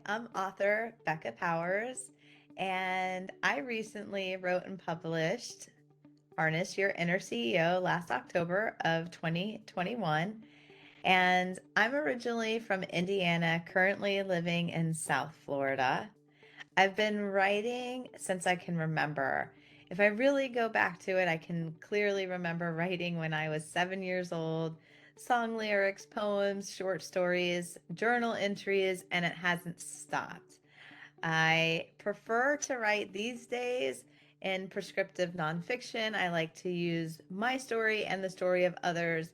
I'm author Becca Powers, and I recently wrote and published Harness Your Inner CEO last October of 2021. And I'm originally from Indiana, currently living in South Florida. I've been writing since I can remember. If I really go back to it, I can clearly remember writing when I was 7 years old, song lyrics, poems, short stories, journal entries, and it hasn't stopped. I prefer to write these days in prescriptive nonfiction. I like to use my story and the story of others.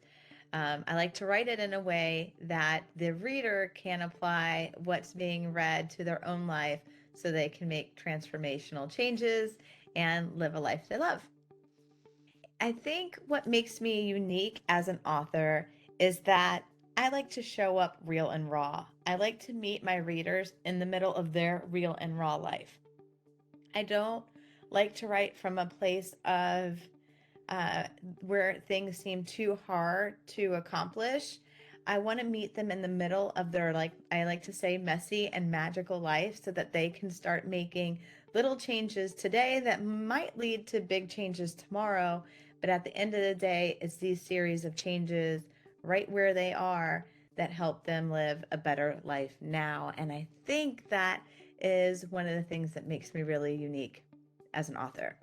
I like to write it in a way that the reader can apply what's being read to their own life so they can make transformational changes and live a life they love. I think what makes me unique as an author is that I like to show up real and raw. I like to meet my readers in the middle of their real and raw life. I don't like to write from a place of uh, where things seem too hard to accomplish. I want to meet them in the middle of their, like, I like to say, messy and magical life so that they can start making little changes today that might lead to big changes tomorrow. But at the end of the day, it's these series of changes right where they are that help them live a better life now. And I think that is one of the things that makes me really unique as an author.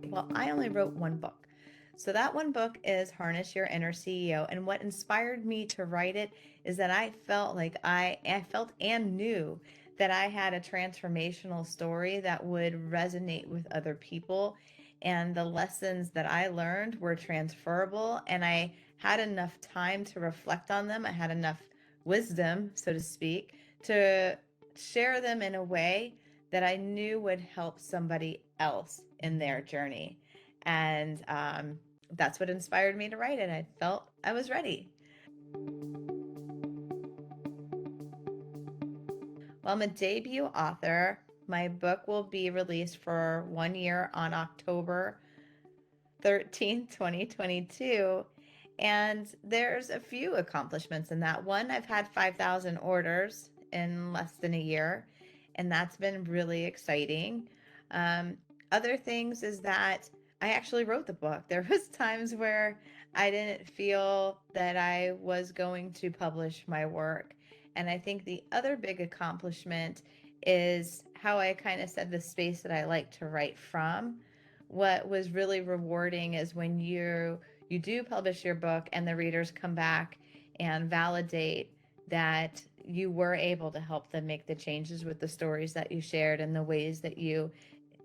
Well, I only wrote one book. So that one book is Harness Your Inner CEO. And what inspired me to write it is that I felt like I felt and knew that I had a transformational story that would resonate with other people. And the lessons that I learned were transferable. And I had enough time to reflect on them. I had enough wisdom, so to speak, to share them in a way that I knew would help somebody else in their journey. And that's what inspired me to write it. I felt I was ready. Well, I'm a debut author. My book will be released for 1 year on October 13th, 2022. And there's a few accomplishments in that. One, I've had 5,000 orders in less than a year, and that's been really exciting. Um, Other things is that I actually wrote the book. There was times where I didn't feel that I was going to publish my work. And I think the other big accomplishment is how I kind of said the space that I like to write from. What was really rewarding is when you do publish your book and the readers come back and validate that you were able to help them make the changes with the stories that you shared and the ways that you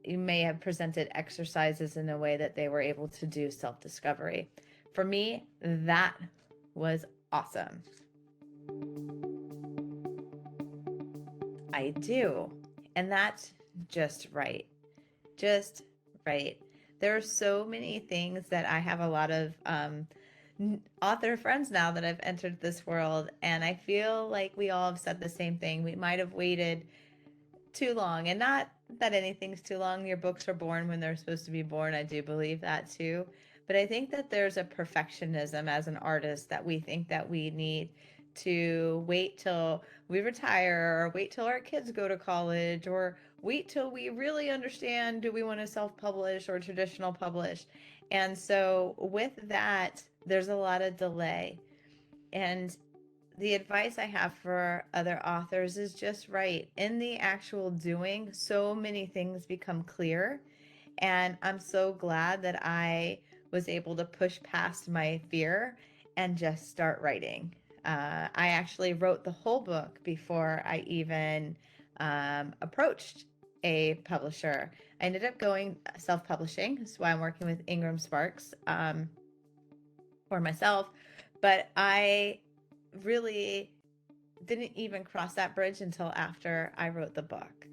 may have presented exercises in a way that they were able to do self-discovery. For me, that was awesome. I do. And that's just right. Just right. There are so many things that I have a lot of author friends now that have entered this world, and I feel like we all have said the same thing. We might have waited too long, and not that anything's too long. Your books are born when they're supposed to be born. I do believe that too. But I think that there's a perfectionism as an artist that we think that we need to wait till we retire, or wait till our kids go to college, or wait till we really understand, do we want to self-publish or traditional publish. And so with that, there's a lot of delay. And the advice I have for other authors is just right. In the actual doing, so many things become clear. And I'm so glad that I was able to push past my fear and just start writing. I actually wrote the whole book before I even approached a publisher. I ended up going self-publishing. That's why I'm working with IngramSparks for myself. But I really didn't even cross that bridge until after I wrote the book.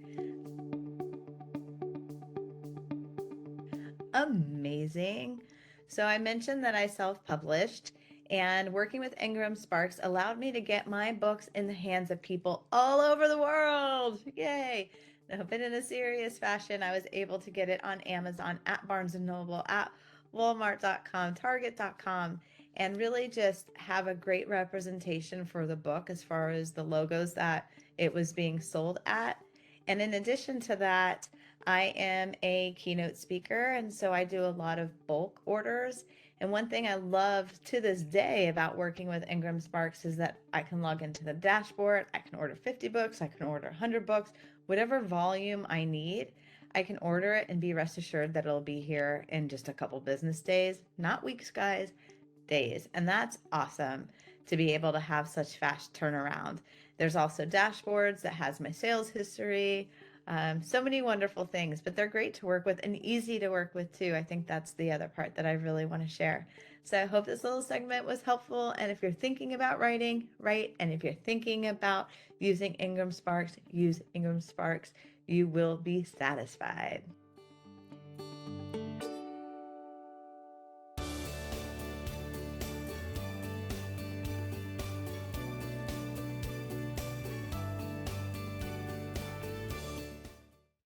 Amazing. So I mentioned that I self-published, and working with IngramSparks allowed me to get my books in the hands of people all over the world. Yay. No, but in a serious fashion, I was able to get it on Amazon, at Barnes& and Noble, at Walmart.com, Target.com. and really just have a great representation for the book as far as the logos that it was being sold at. And in addition to that, I am a keynote speaker, and so I do a lot of bulk orders. And one thing I love to this day about working with IngramSparks is that I can log into the dashboard, I can order 50 books, I can order 100 books, whatever volume I need. I can order it and be rest assured that it'll be here in just a couple business days, not weeks, guys, days. And that's awesome to be able to have such fast turnaround. There's also dashboards that has my sales history. So many wonderful things, but they're great to work with and easy to work with too. I think that's the other part that I really want to share. So I hope this little segment was helpful. And if you're thinking about writing, write. And if you're thinking about using IngramSparks, use IngramSparks. You will be satisfied.